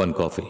One coffee.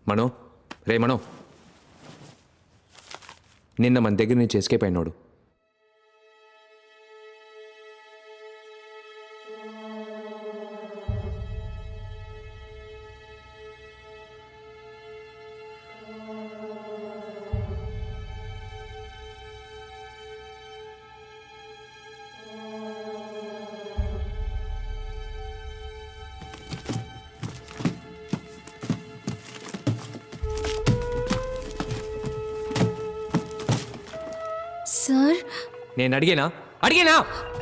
మనో రే మనో, నిన్న మన దగ్గర నుంచి ఎస్కేప్ అయినాడు. సార్, నేను అడిగినా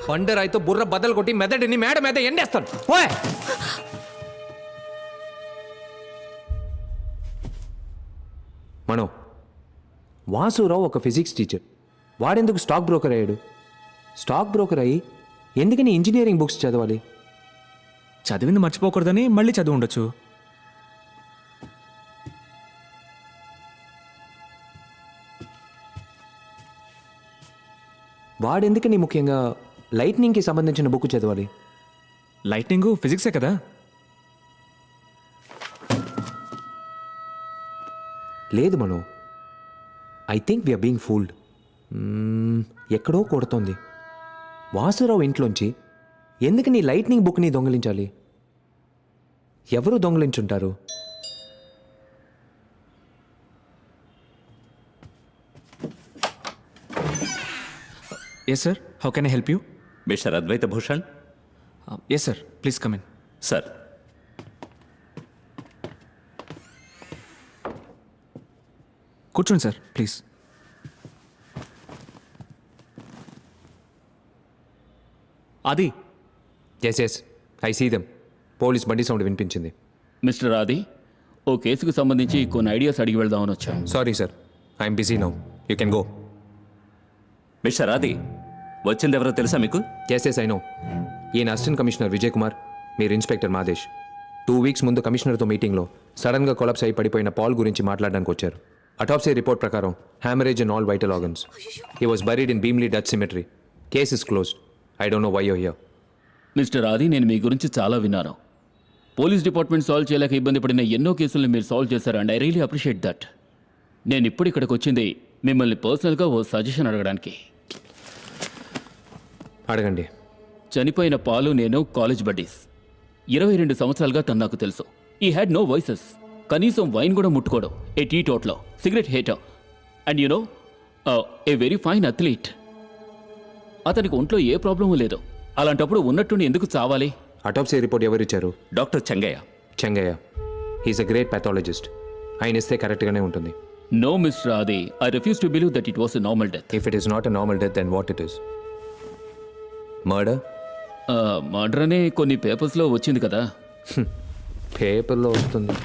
బండరాయితో బుర్ర బద్దలు కొట్టి మెదడిని మేడ మీద ఎండేస్తాను. ఓయ్ మనో, వాసురావు ఒక ఫిజిక్స్ టీచర్. వాడెందుకు స్టాక్ బ్రోకర్ అయ్యాడు? స్టాక్ బ్రోకర్ అయ్యి ఎందుకని ఇంజనీరింగ్ బుక్స్ చదవాలి? చదివింది మర్చిపోకూడదని మళ్ళీ చదివి ఉండొచ్చు. వాడెందుకని ముఖ్యంగా లైట్నింగ్కి సంబంధించిన బుక్ చదవాలి? లైట్నింగ్ ఫిజిక్సే కదా. లేదు Mano, I think we are being fooled. ఎక్కడో కొడుతోంది. వాసురావు ఇంట్లోంచి ఎందుకని లైట్నింగ్ బుక్ని దొంగిలించాలి? ఎవరు దొంగిలించుంటారు? Yes, sir. How can I help you? Mr. Advaita Bhushan? Yes, sir. Please come in. Sir. కూర్చోండి sir, please. Adi. Yes I see them. Police బండి సౌండ్ వినిపించింది. మిస్టర్ ఆది, ఓ కేసుకు సంబంధించి కొన్ని ఐడియాస్ అడిగి వెళ్దామని వచ్చాం. Sorry sir, I'm busy now. You can go. Mister Adi, వచ్చిందెవరో తెలుసా మీకు? Yes I know. ఈయన అసిస్టెంట్ కమిషనర్ విజయ్ కుమార్, మీరు ఇన్స్పెక్టర్ మాదేశ్. 2 వీక్స్ ముందు కమిషనర్తో మీటింగ్లో సడన్గా కొలాప్స్ అయి పడిపోయిన పాల్ గురించి మాట్లాడడానికి వచ్చారు. అటాప్సీ రిపోర్ట్ ప్రకారం haemorrhage in all vital organs. He was buried in Bheemili Dutch cemetery. Case is closed. I don't know why you here. మిస్టర్ ఆది, నేను మీ గురించి చాలా విన్నాను. పోలీస్ డిపార్ట్మెంట్ సాల్వ్ చేయలేక ఇబ్బంది పడిన ఎన్నో కేసులను మీరు సాల్వ్ చేశారు, and I really appreciate that. నేను ఇప్పుడు ఇక్కడికి వచ్చింది మిమ్మల్ని పర్సనల్గా ఓ సజెషన్ అడగడానికి. అడగండి. చనిపోయిన పాలు నేను కాలేజ్ బడ్డీస్. 22 సంవత్సరాలుగా తను నాకు తెలుసు. He had no vices. కనీసం వైన్ కూడా ముట్టుకోవడం. A teetotaller, cigarette hater, and you know a very fine athlete. అతనికి ఒంట్లో ఏ ప్రాబ్లము లేదు. అలాంటప్పుడు ఉన్నట్టుండి ఎందుకు చావాలి? అటాప్సీ రిపోర్ట్ ఎవరిచ్చారు? Doctor Chengayya. Chengayya. He's a great pathologist. ఆయన ఇస్తే కరెక్ట్గానే ఉంటుంది. No mister Adi, I refuse to believe that it was a normal death. If it is not a normal death then what it is? Murder? Murder అనే కొన్ని పేపర్స్లో వచ్చింది కదా. పేపర్లో వస్తుంది.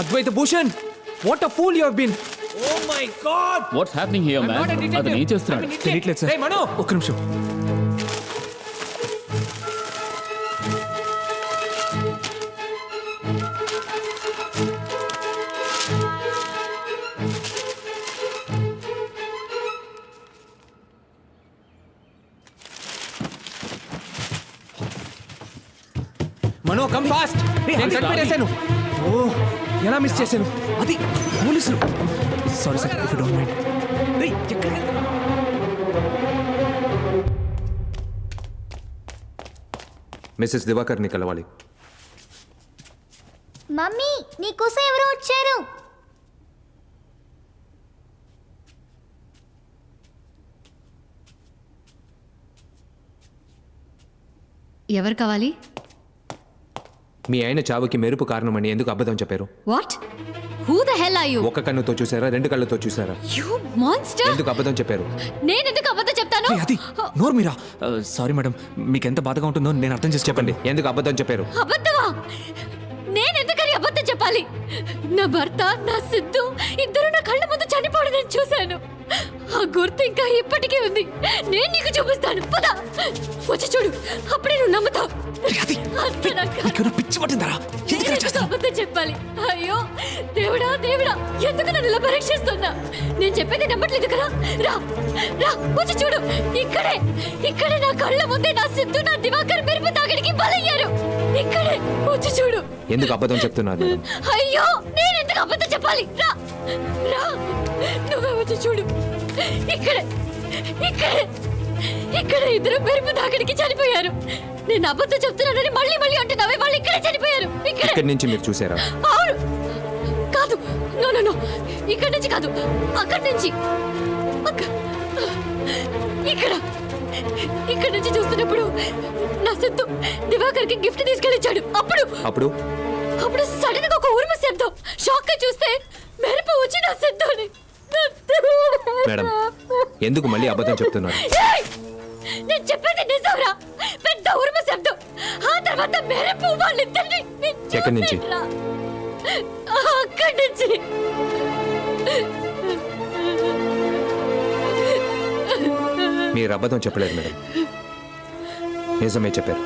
Advaita Bhushan, what a fool you have been. Oh my god, what's happening here man? అతను ఏం చేస్తున్నాడు? తెలియట్లేదు సార్. ఒక్క నిమిషం. Mano come fast. నేను కనిపెట్టేశాను. ఓ, ఎలా మిస్ చేశాను? అది పోలీసులు. Sorry sir, if you don't mind. Mrs దివాకర్ని కలవాలి. మమ్మీ నీకోసం ఎవరో వచ్చారు. ఎవరు కావాలి? మీ ఆయన చావుకి మెరుపు కారణమని ఎందుకు అబద్ధం చెప్పారు? What? Who the hell are you? ఒక కన్నుతో చూసారా, రెండు కళ్ళతో చూసారా? You monster! ఎందుకు అబద్ధం చెప్పారు? నేను ఎందుకు అబద్ధం చెప్తాను? అది నోరు మీరా. సారీ మేడం, మీకు ఎంత బాధగా ఉంటుందో నేను అర్థం చేసి చెప్పండి, ఎందుకు అబద్ధం చెప్పారు? అబద్ధమా? నేను ఎందుకని అబద్ధం చెప్పాలి? నా భర్త, నా సిద్ధు ఇద్దరు నా కళ్ళ ముందు చనిపోవడం నేను చూశాను. ఆ గుర్తు ఇంకా ఇప్పటికీ ఉంది. నేను నీకు చూపిస్తాను. పద, వచ్చి చూడు, అప్పుడే నువ్వు నమ్ముతావు. అంతే నా కర్మ. పిచ్చి పట్టిందరా? నేను ఎందుకు అబద్ధం చెప్పాలి? అయ్యో దేవుడా దేవుడా, ఎందుకు నన్ను ఇలా పరీక్షిస్తున్నా? నేను చెప్పేది నమ్మట్లేదు కదా. రా రా, వచ్చి చూడు. ఇక్కడే నా కళ్ళ ముందే నా సిద్ధు, నా దివాకర్ మెరుపు తాకిడికి బలయ్యారు. ఇక్కడే వచ్చి చూడు. ఎందుకు అబద్ధం చెప్తున్నారు? అయ్యో, నేను ఎందుకు అబద్ధం చెప్పాలి? రా రా, నువ్వే వచ్చి చూడు. ఇక్కడే ఇద్దరు మెరుపు తాకిడికి చనిపోయారు. నేను అబద్ధం చెప్తున్నానని మళ్ళీ మళ్ళీ అంటున్నావే, వాళ్ళు ఇక్కడే చనిపోయారు. ఇక్కడి నుంచి మీరు చూసారా? అవును. కాదు, నో నో నో, ఇక్కడి నుంచి కాదు, అక్కడి నుంచి. ఇక్కడ నుంచి చూస్తున్నప్పుడు నా సిద్ధు దివాకర్కి గిఫ్ట్ తీసుకెళ్ళిచ్చాడు. అప్పుడు సడన్ గా ఒక ఉరుము శబ్దం. షాక్ గా చూస్తే మెరుపు వచ్చి నా సిద్ధుని. మేడం, ఎందుకు మళ్ళీ అబద్ధం చెప్తున్నారు? నేను చెప్పేది నిజంరా. పెద్ద ఉరుము శబ్దం, ఆ తర్వాత మెరుపు. వాళ్ళిద్దరిని ఎక్కడి నుంచి? అక్కడి నుంచి. మీరు అబద్ధం చెప్పలేదు మేడం, నిజమే చెప్పారు.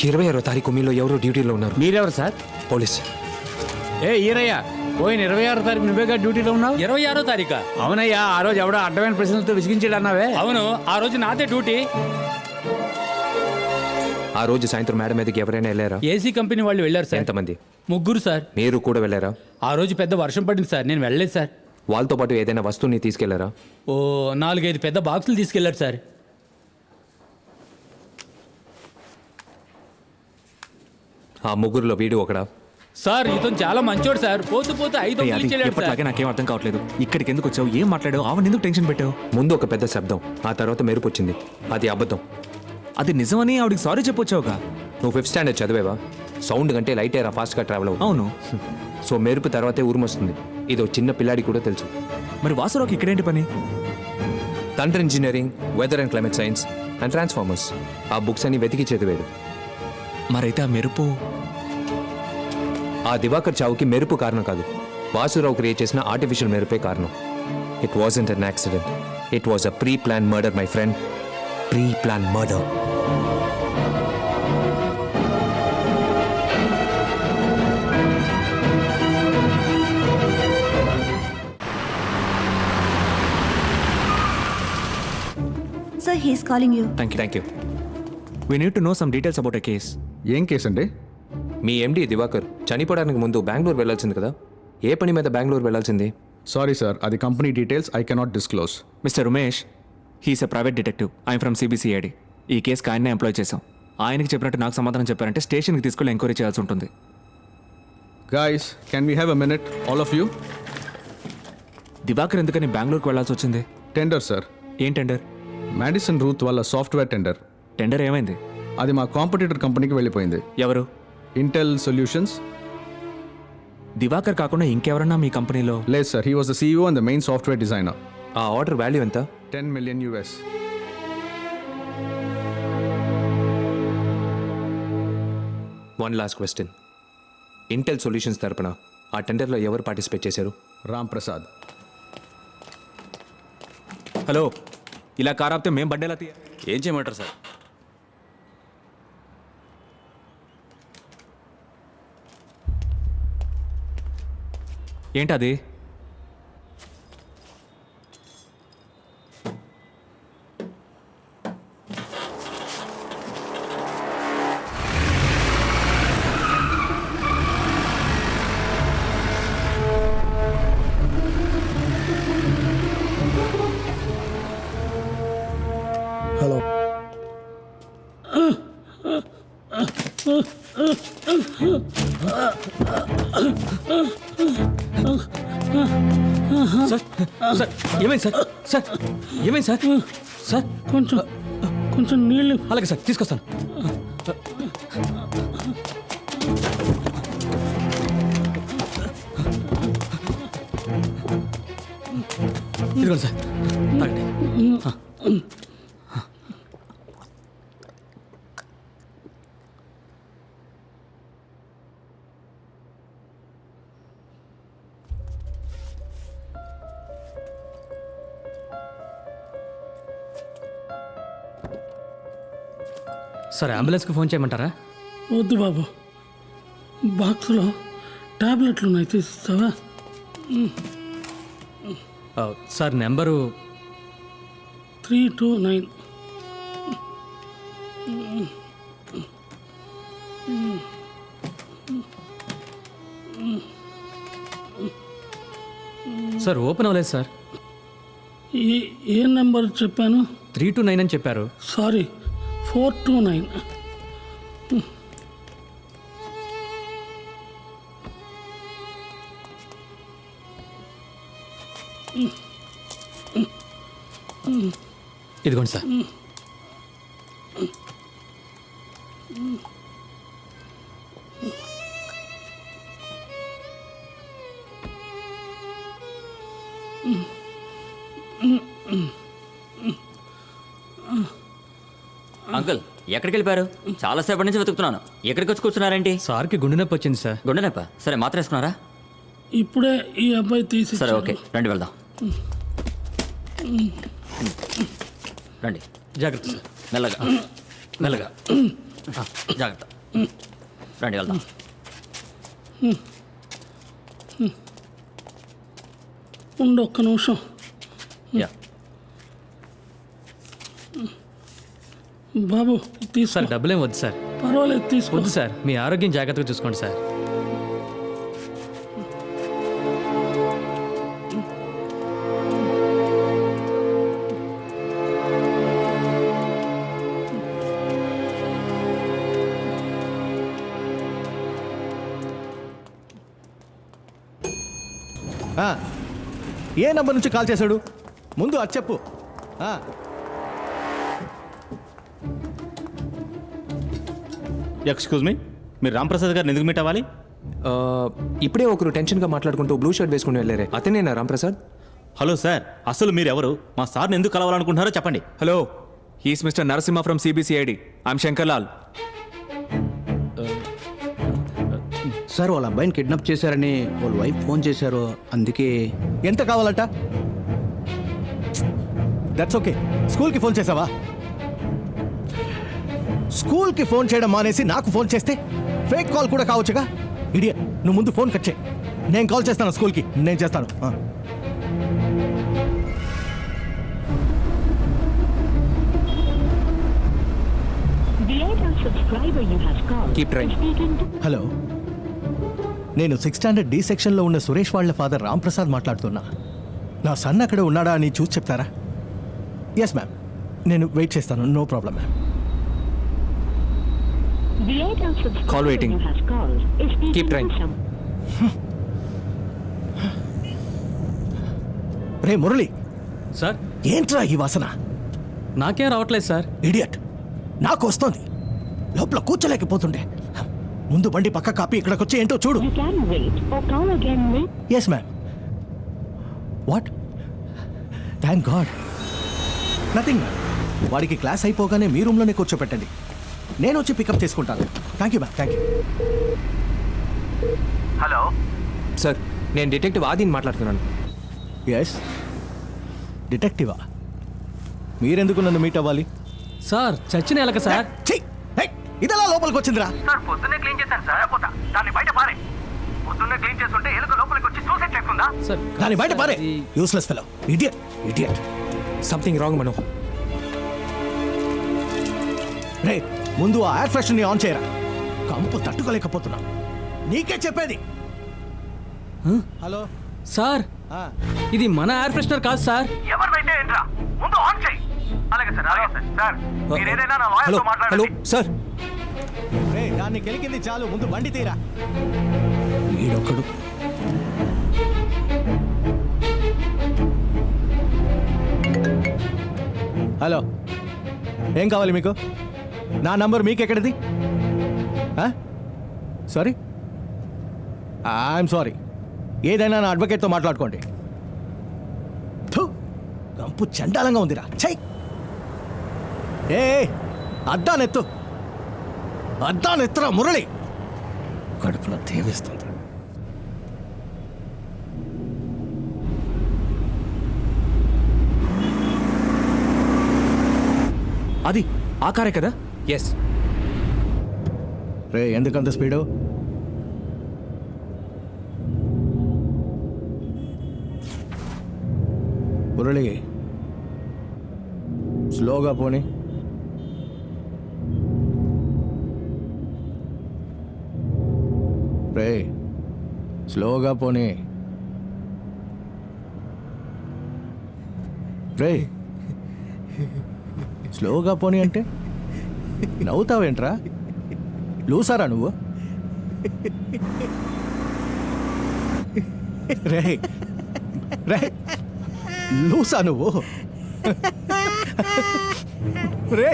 ఇరవై 26వ తారీఖు మీలో ఎవరో డ్యూటీలో ఉన్నారు. మీరెవరు సార్? పోలీస్. ఏ ఈరయ్య, పోయిన 26వ తారీఖు నువ్వేగా డ్యూటీలో ఉన్నావు? 26వ తారీఖా? అవునయ్యా, ఆ రోజు ఎవడో అడ్డమైన ప్రశ్నలతో విసిగించాడు అన్నావే. అవును, ఆ రోజు నాదే డ్యూటీ. ఆ రోజు సాయంత్రం మేడం మీదకి ఎవరైనా వెళ్ళారా? ఏసీ కంపెనీ వాళ్ళు వెళ్ళారు సార్. ఎంతమంది? 3 సార్. మీరు కూడా వెళ్ళారా? ఆ రోజు పెద్ద వర్షం పడింది సార్, నేను వెళ్ళలేదు సార్. వాళ్ళతో పాటు ఏదైనా వస్తువుని తీసుకెళ్లారా? ఓ 4-5 పెద్ద బాక్సులు తీసుకెళ్లారు సార్. ఆ ముగ్గురులో వీడు ఒకడా? సార్ ఇతను చాలా మంచోడు సార్. పోతూ 5 అది వెళ్ళాడు సార్. ఎప్పటిలాగే నాకేం అర్థం కావట్లేదు. ఇక్కడికి ఎందుకు వచ్చావు? ఏం మాట్లాడావు? ఆవిడ ఎందుకు టెన్షన్ పెట్టావు? ముందు ఒక పెద్ద శబ్దం, ఆ తర్వాత మెరుపు వచ్చింది. అది అబద్ధం. అది నిజమని ఆవిడకి సారీ చెప్పొచ్చావుగా. నువ్వు 5th స్టాండర్డ్ చదివేవా? సౌండ్ కంటే లైట్ ఎయిర్ ఫాస్ట్గా ట్రావెల్ అవుతుంది. అవును. సో మెరుపు తర్వాతే ఉరుమొస్తుంది. ఇదో చిన్న పిల్లాడి కూడా తెలుసు. మరి వాసురావుకి ఇక్కడేంటి పని? Thunder engineering, weather and climate science and transformers ఆ బుక్స్ అన్ని వెతికి చదివాడు. మరైతే ఆ మెరుపు ఆ దివాకర్ చావుకి మెరుపు కారణం కాదు, వాసురావు క్రియేట్ చేసిన ఆర్టిఫిషియల్ మెరుపే కారణం. It wasn't an accident, it was a pre plan murder my friend. Pre plan murder. calling you. Thank you we need to know some details about a case. ఏం కేసు అండి? మీ ఎండి దివాకర్ చనిపోవడానికి ముందు బెంగళూరు వెళ్ళాల్సింది కదా, ఏ పని మీద బెంగళూరు వెళ్ళాల్సింది? సారీ సార్, అది company details I cannot disclose. Mister Umesh, he's a private detective. I'm from CBCID. ఈ కేసుకి ఆయన్నే ఎంప్లాయ్ చేశాం. ఆయనకి చెప్పినట్టు నాకు సమాధానం చెప్పారంటే స్టేషన్కి తీసుకెళ్ళి ఎంక్వైరీ చేయాల్సి ఉంటుంది. Guys, can we have a minute all of you? Divakar ఎందుకని బెంగళూరుకి వెళ్ళాల్సి వచ్చింది? టెండర్ సార్, ఏం టెండర్? మ్యాడిసన్ రూత్ వాళ్ళ సాఫ్ట్వేర్ టెండర్. టెండర్ ఏమైంది? అది మా కాంపిటీటర్ కంపెనీకి వెళ్ళిపోయింది. ఎవరు? Intel solutions. దివాకర్ కాకుండా ఇంకెవరన్నా మీ కంపెనీలో? లేదు sir, he was the CEO and the main software designer. ఆ ఆర్డర్ వాల్యూ ఎంత? $10 million US. One last question. Intel solutions తరపున ఆ టెండర్లో ఎవరు పార్టిసిపేట్ చేశారు? రామ్ ప్రసాద్. హలో, ఇలా కార్ ఆపితే మేము బండేలా తీయ. ఏం చేయమంటారు సార్? ఏంటది? హలో. సార్ సార్ ఏమైంది సార్? సార్ ఏమైంది సార్? సార్ కొంచెం నీళ్ళు. అలాగే సార్, తీసుకొస్తాను. ఇదిగోండి సార్, తాగండి. సార్, అంబులెన్స్కి ఫోన్ చేయమంటారా? వద్దు బాబు, బాక్స్లో టాబ్లెట్లు ఉన్నాయి, తీసిస్తావా? Sir, number 329. సార్ ఓపెన్ అవ్వలేదు సార్. ఏ నెంబర్ చెప్పాను? 329 అని చెప్పారు. సారీ, 429. ఇదిగోండి సార్. అంకుల్, ఎక్కడికి వెళ్ళిపోయారు? చాలాసేపటి నుంచి వెతుకుతున్నాను. ఎక్కడికి వచ్చి కూర్చున్నారేంటి? సార్కి గుండె నొప్పి వచ్చింది సార్. గుండె నొప్ప? సరే, మాత్రం వేసుకున్నారా? ఇప్పుడే ఈ అబ్బాయి తీసి. సరే, ఓకే, రండి వెళ్దాం. రండి, జాగ్రత్త సార్. మెల్లగా మెల్లగా, జాగ్రత్త. రండి వెళ్దాం. ఉండు ఒక్క నిమిషం. యా బాబు, తీసుకో. సార్, డబ్బులేం వద్దు సార్. పర్వాలేదు, తీసుకో. వద్దు సార్, మీ ఆరోగ్యం జాగ్రత్తగా చూసుకోండి సార్. ఏ నంబర్ నుంచి కాల్ చేశాడు? ముందు అది చెప్పు. ఎక్స్క్యూజ్ మీ, మీరు రాంప్రసాద్ గారిని ఎందుకు మీట్ అవ్వాలి? ఇప్పుడే ఒకరు టెన్షన్గా మాట్లాడుకుంటూ బ్లూ షర్ట్ వేసుకుని వెళ్ళారే, అతనేనా రాంప్రసాద్? హలో సార్, అసలు మీరు ఎవరు? మా సార్ని ఎందుకు కలవాలనుకుంటున్నారో చెప్పండి. Hello, he's mister Narasimha from CBCID. I'm Shankar Lal. Sir, వాళ్ళ అబ్బాయిని కిడ్నాప్ చేశారని వాళ్ళ వైఫ్ ఫోన్ చేశారు, అందుకే. ఎంత కావాలంట? That's okay. స్కూల్కి ఫోన్ చేసావా? స్కూల్కి ఫోన్ చేయడం మానేసి నాకు ఫోన్ చేస్తే ఫేక్ కాల్ కూడా కావచ్చుగా. ఇడియట్, నువ్వు ముందు ఫోన్ కట్ చేయి. నేను కాల్ చేస్తాను స్కూల్కి, నేను చేస్తాను. Keep train. హలో, నేను 6th స్టాండర్డ్ డి సెక్షన్లో ఉన్న సురేష్ వాళ్ళ ఫాదర్ రామ్ ప్రసాద్ మాట్లాడుతున్నా. నా సన్ అక్కడ ఉన్నాడా అని చూసి చెప్తారా? ఎస్ మ్యామ్, నేను వెయిట్ చేస్తాను. No problem ma'am. Call waiting. Keep trying. రే మురళి, సార్ ఏంట్రా ఈ వాసన? నాకేం రావట్లేదు సార్. ఇడియట్, నాకు వస్తోంది. లోపల కూర్చోలేకపోతుండే. ముందు బండి పక్క కాపీ ఇక్కడికి వచ్చి ఏంటో చూడు. Yes ma'am. What? Thank God. Nothing ma'am. వాడికి క్లాస్ అయిపోగానే మీ రూమ్లోనే కూర్చోపెట్టండి. నేను వచ్చి పికప్ చేసుకుంటాను. Thank you ma'am. Thank you. Hello sir, నేను డిటెక్టివ్ ఆదిని మాట్లాడుతున్నాను. ఎస్, డిటెక్టివా? మీరెందుకు నన్ను మీట్ అవ్వాలి? సార్, చచ్చిన ఎలక సార్. ఛీ! హేయ్, ఇదెలా లోపలికి వచ్చిందిరా? సార్ పొద్దున్నే క్లీన్ చేశాను సార్. దాన్ని బయట పారే. పొద్దున్నే క్లీన్ చేస్తుంటే ఎలుక లోపలికి వచ్చి సూసైడ్ చేసుకుందా? సార్ దాని బయట పారే. Useless fellow. Idiot, idiot. Something wrong Mano. రే, ముందు ఆ ఎయిర్ ఫ్రెషర్ని ఆన్ చేయరా. కంపు తట్టుకోలేకపోతున్నా. నీకే చెప్పేది. హలో సార్, ఆ, ఇది మన ఎయిర్ ఫ్రెషనర్ కాదు సార్. ఎవరినైతే ఏంట్రా, ముందు ఆన్ చేయి. అలాగే సార్, అలాగే సార్. సార్, మీరు ఏదైనా నా హలో లాయర్తో హలో మాట్లాడండి. సార్. రే, దాన్ని కెలికింది చాలు. ముందు బండి తీరా. ఈడొక్కడు. హలో, ఏం కావాలి మీకు? నా నంబర్ మీకెక్కడిది? Sorry, I'm sorry. ఏదైనా నా అడ్వకేట్తో మాట్లాడుకోండి. థు, గంపు చండాలంగా ఉందిరా. చెయ్. ఏ, అద్దానెత్తు. అద్దానెత్తురా మురళి. కడుపులో తేవేస్తుంది. అది ఆ కారే కదా? ఎస్. రే, ఎందుకంత స్పీడు? మురళి, స్లోగా పోనీ. రే, స్లోగా పోనీ. రే, స్లోగా పోనీ అంటే నవ్వుతావేంట్రా? లూసారా నువ్వు? రే రే, లూసా నువ్వు? రే,